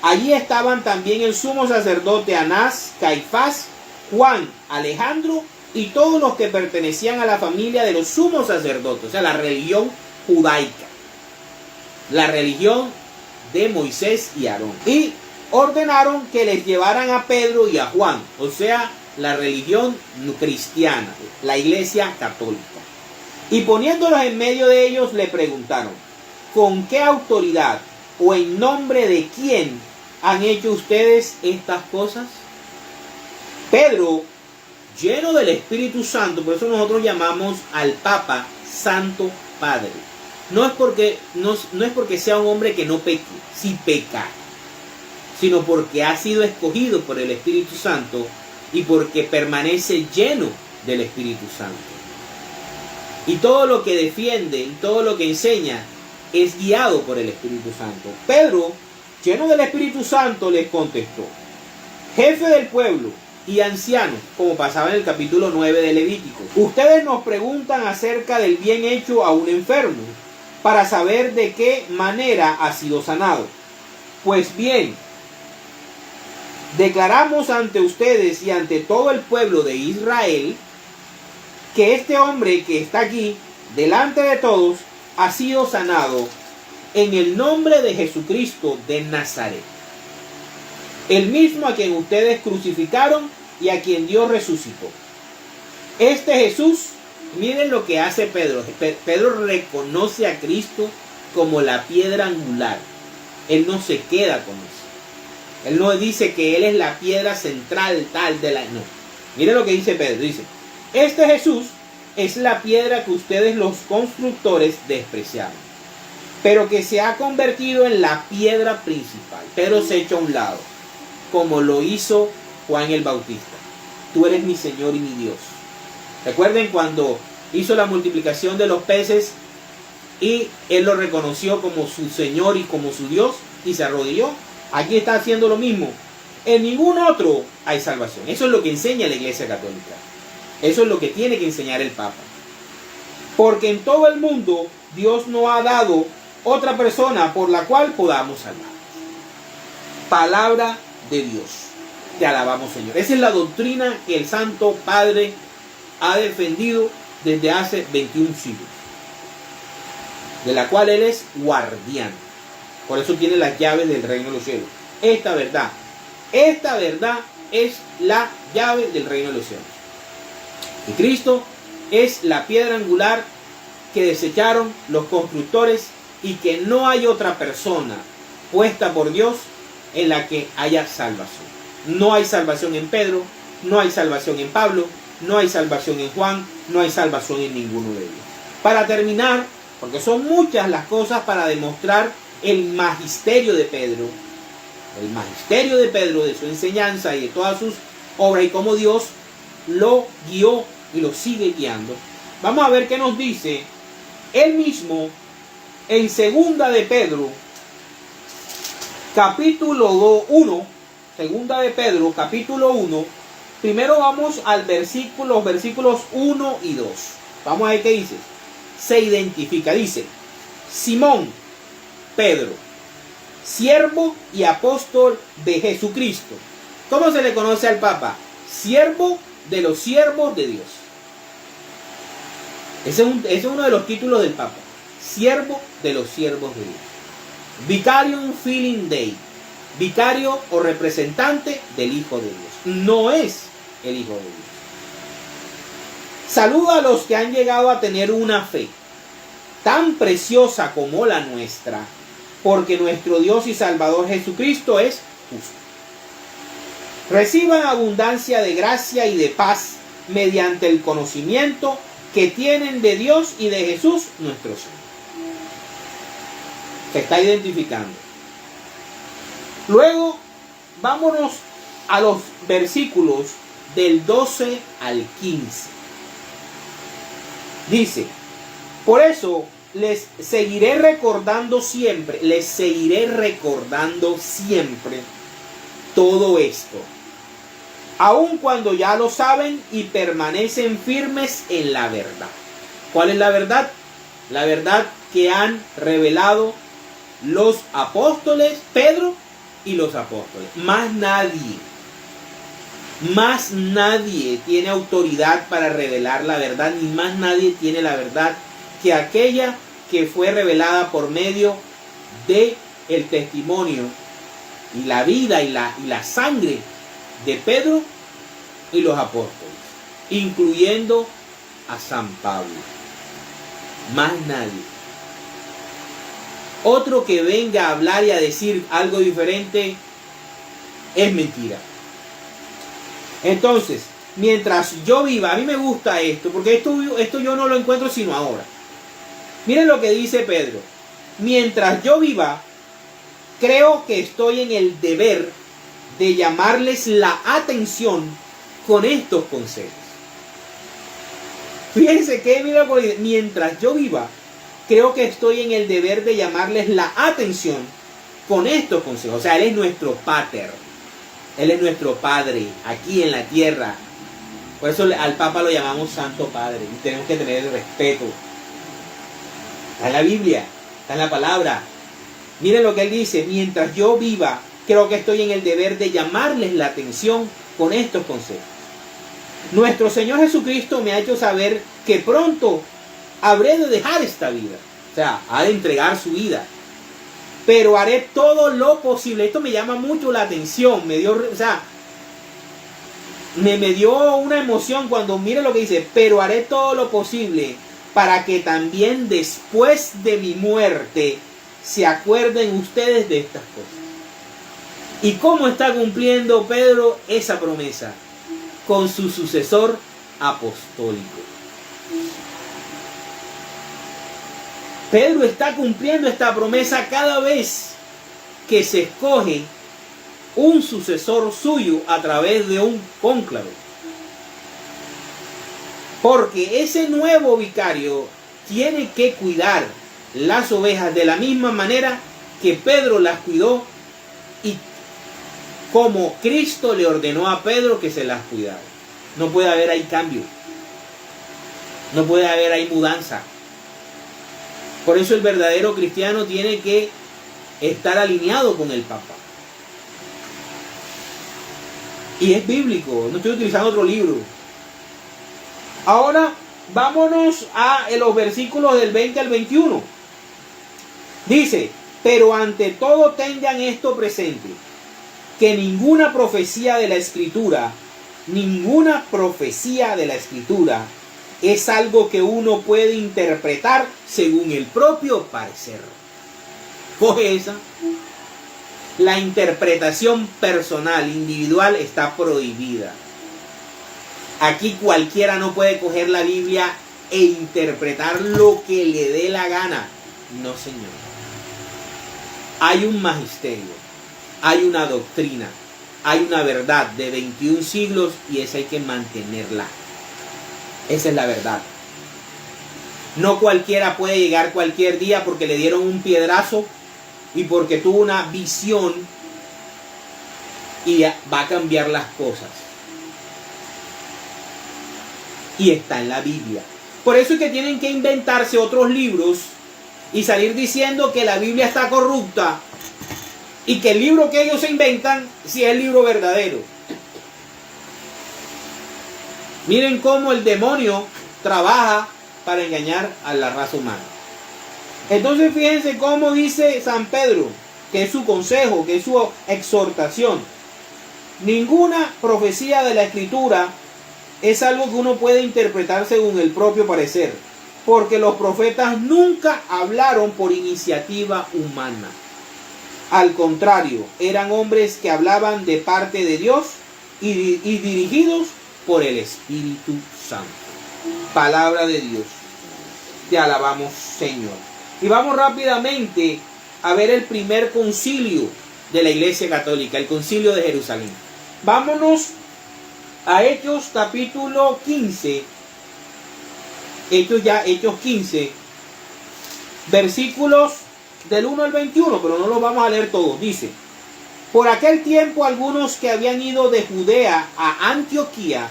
Allí estaban también el sumo sacerdote Anás, Caifás, Juan, Alejandro y todos los que pertenecían a la familia de los sumos sacerdotes, o sea, la religión judaica, la religión de Moisés y Aarón. Y ordenaron que les llevaran a Pedro y a Juan, o sea, la religión cristiana, la iglesia católica. Y poniéndolos en medio de ellos, le preguntaron: ¿con qué autoridad o en nombre de quién han hecho ustedes estas cosas? Pedro, lleno del Espíritu Santo, por eso nosotros llamamos al Papa Santo Padre. No es porque sea un hombre que no peque, sí peca, sino porque ha sido escogido por el Espíritu Santo y porque permanece lleno del Espíritu Santo. Y todo lo que defiende y todo lo que enseña es guiado por el Espíritu Santo. Pedro, lleno del Espíritu Santo, les contestó: jefe del pueblo y ancianos, como pasaba en el capítulo 9 de Levítico, ustedes nos preguntan acerca del bien hecho a un enfermo, para saber de qué manera ha sido sanado. Pues bien, declaramos ante ustedes y ante todo el pueblo de Israel que este hombre que está aquí delante de todos ha sido sanado en el nombre de Jesucristo de Nazaret, el mismo a quien ustedes crucificaron y a quien Dios resucitó. Este Jesús, miren lo que hace Pedro. Pedro reconoce a Cristo como la piedra angular. Él no se queda con eso. Él no dice que Él es la piedra central tal de la... No. Miren lo que dice Pedro. Dice: este Jesús es la piedra que ustedes los constructores despreciaron, pero que se ha convertido en la piedra principal. Pedro se echa a un lado, como lo hizo Juan el Bautista. Tú eres mi Señor y mi Dios. Recuerden cuando hizo la multiplicación de los peces y él lo reconoció como su Señor y como su Dios y se arrodilló. Aquí está haciendo lo mismo. En ningún otro hay salvación. Eso es lo que enseña la Iglesia Católica. Eso es lo que tiene que enseñar el Papa. Porque en todo el mundo Dios no ha dado otra persona por la cual podamos salvar. Palabra de Dios. Te alabamos, Señor. Esa es la doctrina que el Santo Padre ha defendido desde hace 21 siglos, de la cual Él es guardián. Por eso tiene las llaves del reino de los cielos. Esta verdad es la llave del reino de los cielos. Y Cristo es la piedra angular que desecharon los constructores y que no hay otra persona puesta por Dios en la que haya salvación. No hay salvación en Pedro, no hay salvación en Pablo, no hay salvación en Juan, no hay salvación en ninguno de ellos. Para terminar, porque son muchas las cosas para demostrar el magisterio de Pedro, de su enseñanza y de todas sus obras y cómo Dios lo guió y lo sigue guiando. Vamos a ver qué nos dice él mismo en segunda de Pedro, capítulo 1, segunda de Pedro, capítulo 1. Primero vamos al los versículos 1 y 2. Vamos a ver qué dice. Se identifica, dice: Simón, Pedro, siervo y apóstol de Jesucristo. ¿Cómo se le conoce al Papa? Siervo de los siervos de Dios. Ese es uno de los títulos del Papa. Siervo de los siervos de Dios. Vicarium Filii Dei. Vicario o representante del Hijo de Dios. No es el Hijo de Dios. Saluda a los que han llegado a tener una fe tan preciosa como la nuestra, porque nuestro Dios y Salvador Jesucristo es justo. Reciban abundancia de gracia y de paz mediante el conocimiento que tienen de Dios y de Jesús nuestro Señor. Se está identificando. Luego, vámonos a los versículos del 12 al 15. Dice: por eso les seguiré recordando siempre todo esto, aun cuando ya lo saben y permanecen firmes en la verdad. ¿Cuál es la verdad? La verdad que han revelado los apóstoles, Pedro y los apóstoles. Más nadie tiene autoridad para revelar la verdad, ni más nadie tiene la verdad que aquella que fue revelada por medio de el testimonio y la vida y la sangre de Pedro y los apóstoles, incluyendo a San Pablo. Más nadie. Otro que venga a hablar y a decir algo diferente es mentira. Entonces, mientras yo viva, a mí me gusta esto, porque esto yo no lo encuentro sino ahora. Miren lo que dice Pedro: mientras yo viva, creo que estoy en el deber de llamarles la atención con estos consejos. Fíjense que mientras yo viva, creo que estoy en el deber de llamarles la atención con estos consejos. O sea, Él es nuestro pater. Él es nuestro Padre aquí en la tierra. Por eso al Papa lo llamamos Santo Padre. Y tenemos que tener el respeto. Está en la Biblia, está en la palabra. Miren lo que Él dice: mientras yo viva, creo que estoy en el deber de llamarles la atención con estos consejos. Nuestro Señor Jesucristo me ha hecho saber que pronto habré de dejar esta vida. O sea, ha de entregar su vida. Pero haré todo lo posible. Esto me llama mucho la atención. Me dio una emoción cuando mire lo que dice. Pero haré todo lo posible para que también después de mi muerte se acuerden ustedes de estas cosas. ¿Y cómo está cumpliendo Pedro esa promesa? Con su sucesor apostólico. Pedro está cumpliendo esta promesa cada vez que se escoge un sucesor suyo a través de un cónclave. Porque ese nuevo vicario tiene que cuidar las ovejas de la misma manera que Pedro las cuidó y como Cristo le ordenó a Pedro que se las cuidara. No puede haber ahí cambio. No puede haber ahí mudanza. Por eso el verdadero cristiano tiene que estar alineado con el Papa. Y es bíblico, no estoy utilizando otro libro. Ahora vámonos a los versículos del 20 al 21. Dice: Pero ante todo tengan esto presente, que ninguna profecía de la Escritura es algo que uno puede interpretar según el propio parecer. Coge esa. La interpretación personal, individual, está prohibida. Aquí cualquiera no puede coger la Biblia e interpretar lo que le dé la gana. No, señor. Hay un magisterio, hay una doctrina, hay una verdad de 21 siglos y esa hay que mantenerla. Esa es la verdad. No cualquiera puede llegar cualquier día porque le dieron un piedrazo y porque tuvo una visión y va a cambiar las cosas. Y está en la Biblia. Por eso es que tienen que inventarse otros libros y salir diciendo que la Biblia está corrupta y que el libro que ellos se inventan sí es el libro verdadero. Miren cómo el demonio trabaja para engañar a la raza humana. Entonces fíjense cómo dice San Pedro, que es su consejo, que es su exhortación. Ninguna profecía de la Escritura es algo que uno puede interpretar según el propio parecer, porque los profetas nunca hablaron por iniciativa humana. Al contrario, eran hombres que hablaban de parte de Dios y dirigidos por el Espíritu Santo. Palabra de Dios. Te alabamos, Señor. Y vamos rápidamente a ver el primer concilio de la Iglesia Católica, el Concilio de Jerusalén. Vámonos a Hechos capítulo 15. Hechos 15, versículos del 1 al 21, pero no los vamos a leer todos. Dice: por aquel tiempo algunos que habían ido de Judea a Antioquía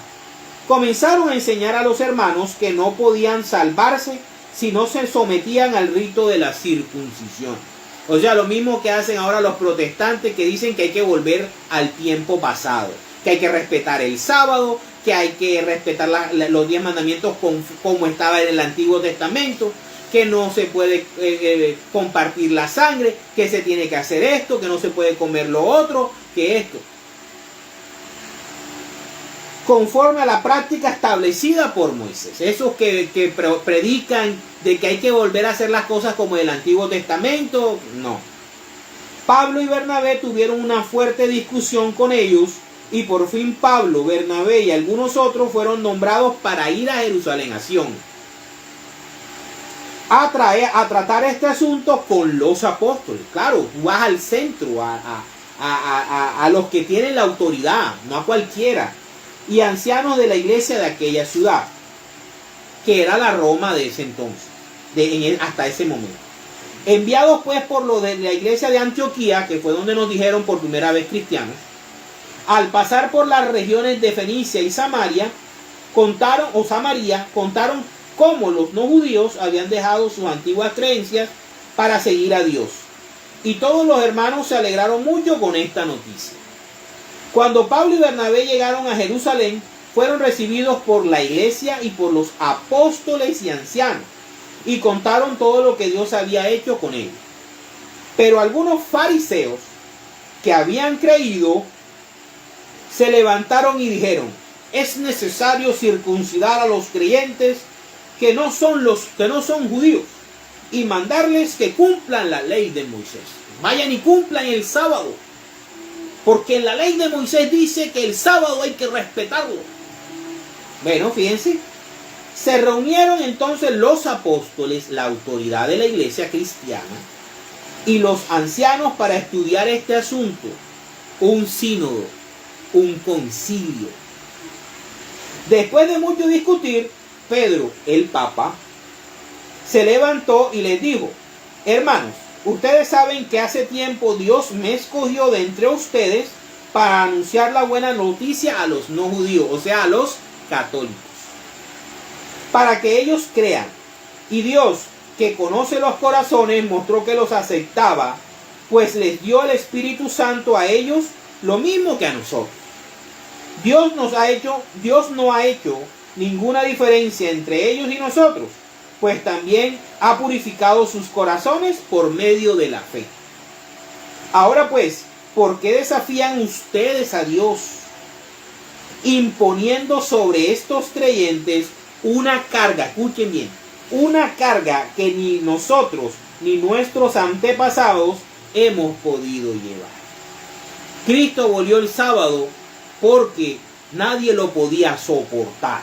comenzaron a enseñar a los hermanos que no podían salvarse si no se sometían al rito de la circuncisión. O sea, lo mismo que hacen ahora los protestantes, que dicen que hay que volver al tiempo pasado, que hay que respetar el sábado, que hay que respetar los 10 mandamientos como estaba en el Antiguo Testamento, que no se puede compartir la sangre, que se tiene que hacer esto, que no se puede comer lo otro, que esto. Conforme a la práctica establecida por Moisés. Esos que predican de que hay que volver a hacer las cosas como en el Antiguo Testamento, no. Pablo y Bernabé tuvieron una fuerte discusión con ellos y por fin Pablo, Bernabé y algunos otros fueron nombrados para ir a Jerusalén, a Sión, a tratar este asunto con los apóstoles. Claro, tú vas al centro, a los que tienen la autoridad, no a cualquiera, y ancianos de la iglesia de aquella ciudad, que era la Roma de ese entonces, hasta ese momento. Enviados pues por los de la iglesia de Antioquía, que fue donde nos dijeron por primera vez cristianos, al pasar por las regiones de Fenicia y Samaria, contaron cómo los no judíos habían dejado sus antiguas creencias para seguir a Dios. Y todos los hermanos se alegraron mucho con esta noticia. Cuando Pablo y Bernabé llegaron a Jerusalén, fueron recibidos por la iglesia y por los apóstoles y ancianos, y contaron todo lo que Dios había hecho con ellos. Pero algunos fariseos que habían creído se levantaron y dijeron: es necesario circuncidar a los creyentes que no son judíos y mandarles que cumplan la ley de Moisés. Vayan y cumplan el sábado, porque en la ley de Moisés dice que el sábado hay que respetarlo. Bueno, fíjense, se reunieron entonces los apóstoles, la autoridad de la iglesia cristiana, y los ancianos para estudiar este asunto. Un sínodo, un concilio. Después de mucho discutir, Pedro, el Papa, se levantó y les dijo: hermanos, ustedes saben que hace tiempo Dios me escogió de entre ustedes para anunciar la buena noticia a los no judíos, o sea, a los católicos, para que ellos crean. Y Dios, que conoce los corazones, mostró que los aceptaba, pues les dio el Espíritu Santo a ellos lo mismo que a nosotros. Dios no ha hecho ninguna diferencia entre ellos y nosotros, pues también ha purificado sus corazones por medio de la fe. Ahora pues, ¿por qué desafían ustedes a Dios, imponiendo sobre estos creyentes una carga? Escuchen bien, una carga que ni nosotros ni nuestros antepasados hemos podido llevar. Cristo volvió el sábado porque nadie lo podía soportar,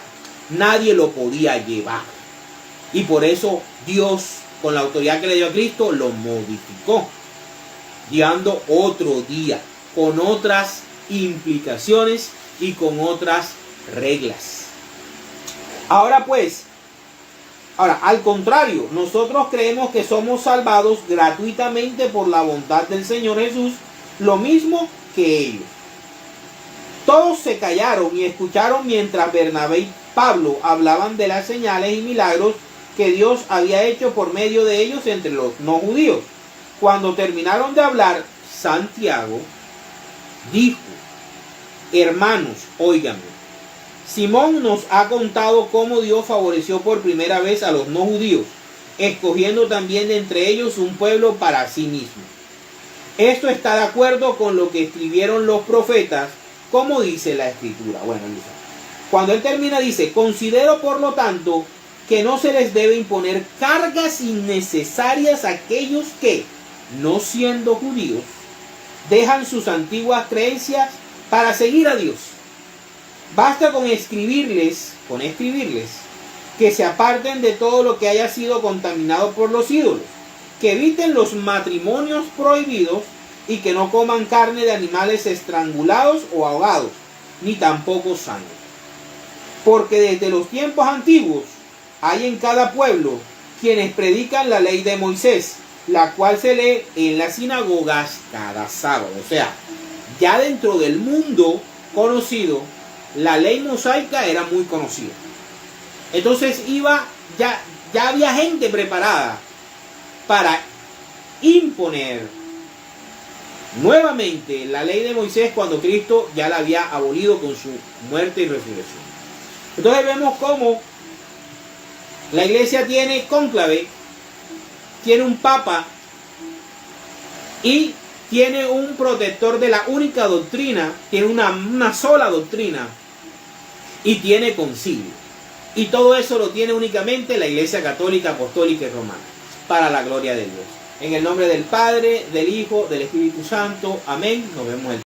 nadie lo podía llevar. Y por eso Dios, con la autoridad que le dio a Cristo, lo modificó, dando otro día, con otras implicaciones y con otras reglas. Ahora pues, al contrario, nosotros creemos que somos salvados gratuitamente por la bondad del Señor Jesús, lo mismo que ellos. Todos se callaron y escucharon mientras Bernabé y Pablo hablaban de las señales y milagros que Dios había hecho por medio de ellos entre los no judíos. Cuando terminaron de hablar, Santiago dijo: hermanos, óiganme. Simón nos ha contado cómo Dios favoreció por primera vez a los no judíos, escogiendo también de entre ellos un pueblo para sí mismo. Esto está de acuerdo con lo que escribieron los profetas, como dice la Escritura. Bueno, cuando él termina dice: considero por lo tanto que no se les debe imponer cargas innecesarias a aquellos que, no siendo judíos, dejan sus antiguas creencias para seguir a Dios. Basta con escribirles que se aparten de todo lo que haya sido contaminado por los ídolos, que eviten los matrimonios prohibidos y que no coman carne de animales estrangulados o ahogados, ni tampoco sangre. Porque desde los tiempos antiguos hay en cada pueblo quienes predican la ley de Moisés, la cual se lee en las sinagogas cada sábado. O sea, ya dentro del mundo conocido, la ley mosaica era muy conocida. Entonces ya había gente preparada para imponer nuevamente la ley de Moisés cuando Cristo ya la había abolido con su muerte y resurrección. Entonces vemos cómo la iglesia tiene cónclave, tiene un papa y tiene un protector de la única doctrina, tiene una sola doctrina y tiene concilio. Y todo eso lo tiene únicamente la Iglesia Católica, Apostólica y Romana, para la gloria de Dios. En el nombre del Padre, del Hijo, del Espíritu Santo. Amén. Nos vemos el